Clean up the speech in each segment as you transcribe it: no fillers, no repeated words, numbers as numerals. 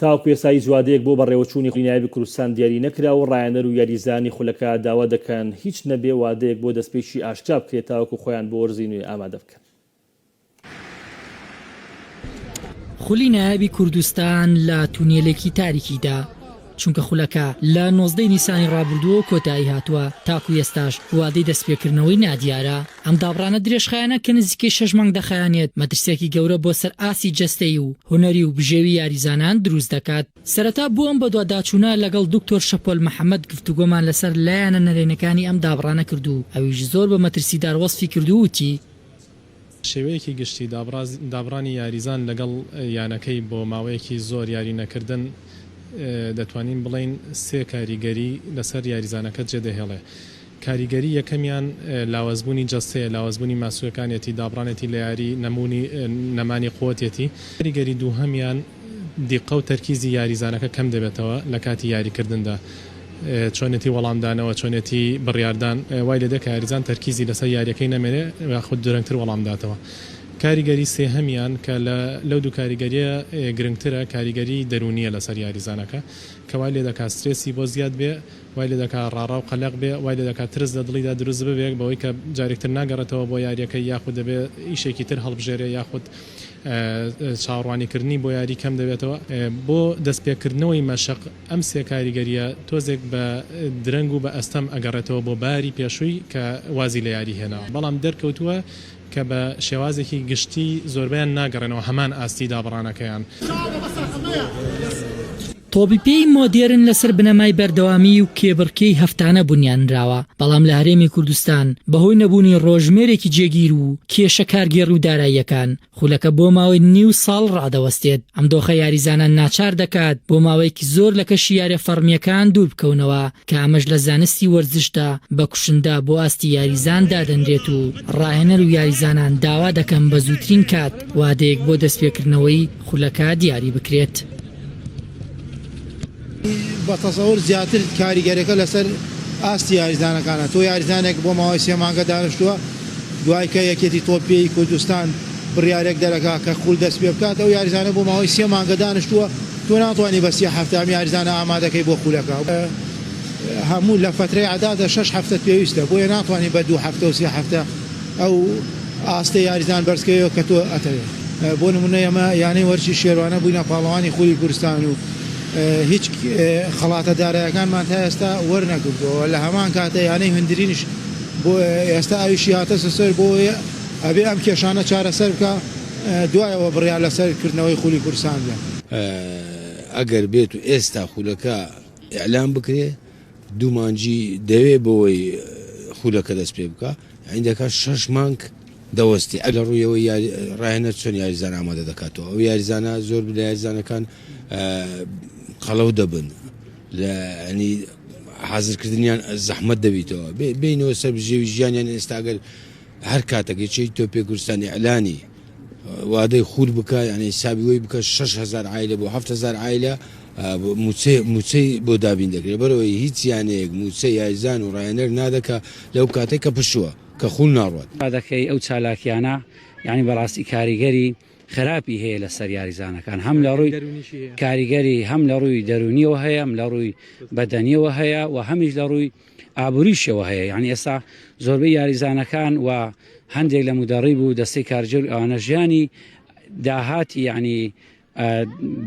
تاوەکو ئێستا هیچ وادەیەک بۆ بەڕێوەچوونی نایبی کوردستان دیاری نەکرا و ڕایەنەر و یاریزانی خولەکە داوا دەکەن هیچ نەبێ وادەیەک بۆ دەستپێکی ئاشکرا بکرێت تاوەکو خۆیان بۆ وەرزی نوێ ئامادە بکەن. خولی نایبی کوردستان لە تونێلێکی تاریکیدا، چونکە خولەکە لە 19 نیسانی ڕابردووە کۆتایی هاتووە تاکو ئێستاش وادەی دەستپێکردنەوەی نادیارە. ئەم دابڕانە درێژخایانە کە نزیکەی 6 مانگ دەخایانێت مەترسیەکی گەورە بۆ سەر ئاسی جەستەی و هونەری و بژێوی یاریزانان دروست دەکات. سەرەتا بۆ ئەم بەدواداچوونە لەگەڵ دکتۆر شەپۆل محەممەد گفتوگۆمان لەسەر لایەنە نەرێنەکانی ئەم دابڕانە کردو، ئەویش زۆر بە مەترسیدار وەسفی کردو وتی شێوەیەکی گشتی دابڕانی یاریزان لەگەڵ یانەکەی بۆ ماوەیەکی زۆر یاری نەکردن دەتوانین بڵین سێ کاریگەری لەسەر یاریزانەکە جێدەهێڵێ. کاریگەری یەکەمیان لاوەزبوونی جەستەیە، لاوەزبوونی ماسوولەکانێتی دابڕانێتی لە یاری نەمانی قووەتێتی. کاریگەری دووهەمیان دیقە و تەرکیزی یاریزانەکە کەم دەبێتەوە لە کاتی یاریکردندا، چۆنێتی وەڵامدانەوە چۆنێتی بڕیاردان وای لێ دەکە یاریزان تەرکیزی لەسەر یاریەکەی نەمێنێ خود درەنگتر وەڵامداتەوە. کاریگەری سێهەمیان کە لەو دوو کاریگەریە گرنگترە کاریگەری دەرونیە لەسەر یاریزانەکە کە وای لێ دەکات سترێسی بۆ زیاد بێ، وای لێ دەکات ڕاڕا و قەلەق بێ، وای لێ دەکات ترس لە دڵیدا دروست ببێت بەوەی کە جارێکتر ناگەڕێتەوە بۆ یاریەکەی یاخود دەبێت ئیشێکی تر هەڵبژێرێ یاخود چاوەڕوانیکردنی بۆ یاری کەم دەبێتەوە. بۆ دەستپێکردنەوەی مەشق ئەم سێ کاریگەریە تۆزێک بە درەنگ و بە ئەستەم ئەگەڕێتەوە بۆ باری پێشووی کە وازی لە یاری هێناوە، بەڵام دەرکەوتووە کە بە شێوازێکی گشتی زۆربیان ناگەڕێنەوە هەمان ئاستی دابڕانەکەیان. تۆبیپێی مۆدێرن لەسەر بنەمای بەردەوامی و کێبڕکەی هەفتانە بنیانراوە، بەڵام لە هەرێمی کوردستان بەهۆی نەبوونی ڕۆژمێرێکی جێگیر و کێشە کارگێڕ و داراییەکان خولەکە بۆ ماوەی نیو ساڵ ڕادەوەستێت. ئەم دۆخە یاریزانان ناچار دەکات بۆ ماوەیەکی زۆر لە کەشی یاریە فەرمیەکان دوور بکەونەوە کە ئەمەش لە زانستی وەرزشدا بە کوشندا بۆ ئاستی یاریزان دادەنرێت و ڕاهێنەر و یاریزانان داوا دەکەن بە زووترین کات وادەیەک بۆ دەستپێکردنەوەی خولەکە دیاری بکرێت. بە تەسەوور زیاتر کاریگەرەکە لەسەر ئاستی یاریزانەکانە. تۆ یاریزانێک بۆ ماوەی 3 مانگە دانیشتووە، دوای کە یەکێتی تۆپیەی کوردستان بڕیارێک دەرەکا کە خول دەست پێ بکات، ئەو یاریزانە بۆ ماوەی 3 مانگە دانیشتووە، تۆ ناتوانانی بە 3 هەفتە ئەم یاریزانە ئامادەکەی بۆ خولەکە. هەموو لە فترەی عەدادە 6 هەفتە پێویستە، بۆیە ناتوانانی بە 2 هەفتە و 3 هەفتە ئەو ئاستی یاریزان بەرزکەوە کە تۆ ئەتەوێت. بۆ نمونە ئێمە یانەی وەرزشی شێروانە بووینە پاڵەوانی خولی کوردستان و هیچ خەڵاتە دارایەکانمان تا ئێستا وەرنەگرتووە. لە هەمان کاتە یانەی هەندرینش بۆ ئێستا ئاویشی هاتە سەر بۆ ئەبێ ئەم کێشانە چارەسەر بکە دوایەوە بڕیار لەسەرکردنەوەی خولی کوردستان بێ. ئەگەر بێت و ئێستا خولەکە ئیعلام بکرێ 2 مانگی دەوێ بۆەوەی خولەکە دەست پێ بکە، عیندەکە 6 مانگ دەوەستی. ئەگەر ڕوویەوەی ڕاهێنەر چۆن یاریزان ئامادە دەکاتەوە. ئەو یاریزانە زۆر لە یاریزانەکان قەڵەو دەبن، ینی حازرکردنیان زەحمەت دەبیتەوە بینەوە سەر بژێوی ژیانیان. ئێستا ئەگەر هەر کاتێک چی تۆپێ کوردستانی ئەعلانی وادەی خول بکە، ینی حسابی وی بکە 6,000 عایلە بۆ 7,000 عایلە موچەی بۆ دابین دەکرێت. بەرەوەی هیچ یانەیەک موچە یاریزان و ڕاهێنەر نادەکە لەو کاتێک کە پشووە کە خول ناڕوات. دەکەی ئەو چالاکیانە یعنی بەڕاستی کاریگەری خراپی هەیە لەسەر یاریزانەکان، هەم لە ڕووی کاریگەری هەم لە ڕووی دەرونیەوە هەیە، هەم لە ڕووی بەدەنیەوە هەیە و هەمیش لە ڕووی ئابووریشەوە هەیە. یعنی ئێستا زۆربەی یاریزانەکان و هەندێک لە مودەڕی بوو دەستەی کارجەر ئەوانە ژیانی داهاتی یعنی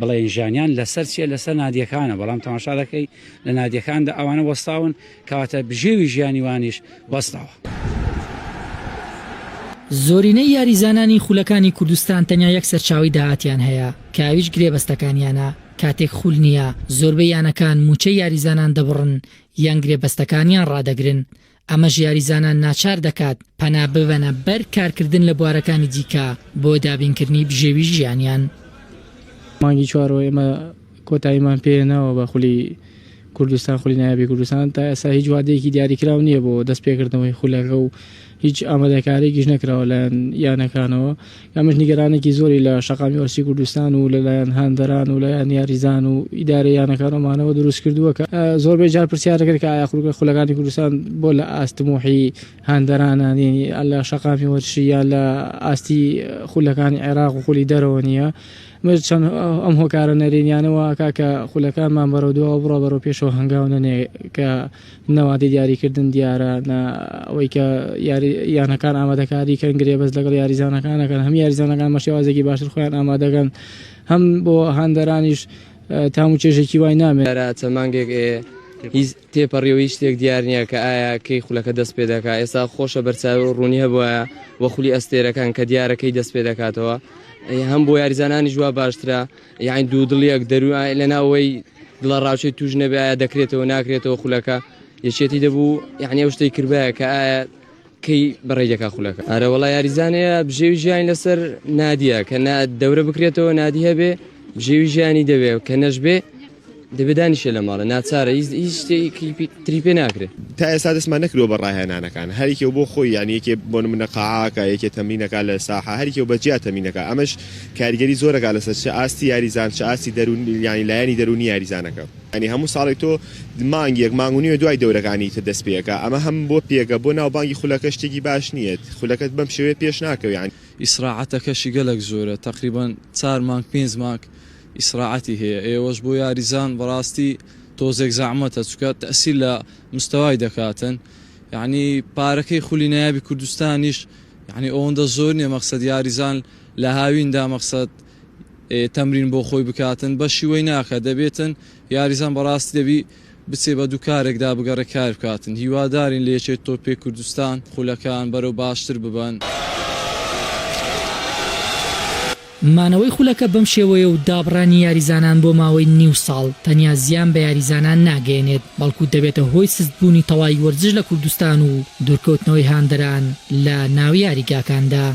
بڵێن ژیانیان لەسەر چیە لەسەر نادیەکانە، بەڵام تەماشا دەکەی لە نادیەکاندا ئەوانە وەستاون کەواتە بژێوی ژیانی وانیش وەستاوە. زۆرینەی یاریزانانی خولەکانی کوردستان تەنیا یەک سەرچاوی داهاتیان هەیە کە ئاویش گرێبەستەکانیانە. کاتێک خول نییە زۆربەی یانەکان موچەی یاریزانان دەبڕن یان گرێبەستەکانیان ڕادەگرن. ئەمەش یاریزانان ناچار دەکات پەنا ببەنە بەر کارکردن لە بوارەکانی دیکە بۆ دابینکردنی بژێوی ژیانیان. مانگی چوارەوە ئێمە کۆتاییمان پێێنەوە بە خولی کوردستان، خولی نایبی کوردستان. تا ئێستا هیچ وادەیەکی دیاریکراو نییە بۆ دەستپێکردنەوەی خولەکە و هیچ ئامادەکاریکیش نەکراوە لەلایەن یانەکانەوە ئەمەش نیگەرانێکی زۆری لە شەقامی وەرسی کوردستان و لەلایەن هاندەران و لایەن یاریزان و ئیدارە یانەکانەمانەوە دروست کردووە کە زۆربەی جار پرسیارەکرد کە ئایا خولەکانی کوردستان بۆ لە ئاستمۆحی هاندەرانان لە شەقامی وەرشی یان لە ئاستی خولەکانی عێراق و خولی دەرەوە نییە چەند ئەم هۆکارە نەرێنیانەوە کاکە خولەکانمان بەرەو دووە بڕۆ بەرەو پێشەوە هەنگاو نەنێ کە نەوادی دیاریکردن دیارە ئەوەی کە یانەکان ئامادەکاری کەن گرێ بەس لەگەڵ یاریزانەکانەکەن هەم یاریزانەکان مەشێوازێکی باشتر خۆیان ئامادەکەن هەم بۆ هاندەرانیش تام و چێژێکی وای نامێت چەند مانگێک هیچ تێپەڕیەوەی شتێک دیار نییە کە ئایا کەی خولەکە دەست پێ دەکات ئێستا خۆشە بەرچاوی ڕوونی هەبووە وە خولی ئەستێرەکان کە دیارەکەی دەست پێ دەکاتەوە هەم بۆ یاریزانانی جووا باشترە یاین دوو دڵیەک دەرو لەناوەی دڵە ڕاوچەی توش نەبێ ئایا دەکرێتەوە ناکرێتەوە خولەکە یەکێتی دەبوو یعنی ئەو شتەی کردبایە کە ئایا کەی بەڕێ دەکا خولەکە ئارە وەڵا یاریزانەیە بژێوی ژیان لەسەر نادیە کە دەورە بکرێتەوە نادی هەبێ بژێوی ژیانی دەبێ کە نەشبێ دەبێدانیشە لە ماڵە ناچارە هیچ شتێکی تری پێ ناکرێت تا ئێستا دەستمان نەکرۆ بە ڕاهێنانەکان هەریکێ بۆ خۆی یانی یەکێ بۆ منە قاعاکە یەکێ تەمرینەکە لە ساحە هەریکێ بەجیا تەمرینەکە ئەمەش کاریگەری زۆرەکە لەسەر چ ئاستی یاریزان چ ئاستی دەرونی ینی لایەنی دەرونی یاریزانەکە ینی هەموو ساڵێک تۆ مانگێک مانگونی و دوای دەورەکانی تر دەست پێەکە ئەمە هەم بۆ پێگە بۆ ناوبانگی خولەکە شتێکی باش نییە خولەکەت بەم شێوەیە پێش ناکەوێت یانی ئیسراعەتەکەشی گەلێک زۆرە تقریبان 4 مانگ 5 مانگ ئیسراعەتی هەیە ئێوەش بۆ یاریزان بەڕاستی تۆزێک زەحمەتە چکە تەسیل لە مستەوای دەکاتن یعنی پارەکەی خولی نایابی کوردستانیش یعنی ئەوەندە زۆر نییە مەقسەد یاریزان لە هاویندا مەقسەد تەمرین بۆ خۆی بکاتن بەشی وەی ناکە دەبێتن یاریزان بەڕاستی دەبی بچێ بە دوو کارێکدا بگەڕە کار بکاتن هیوادارین لە یەکێت تۆپێ کوردستان خولەکان بەرەو باشتر ببن. مانەوەی خولەکە بەم شێوەیە و دابڕانی یاریزانان بۆ ماوەی نیو ساڵ تەنیا زیان بە یاریزانان ناگەێنێت بەڵکو دەبێتە هۆی سستبوونی تەواوی وەرزش لە کوردستان و دوورکەوتنەوەی هاندەران لە ناو یاریگاکاندا.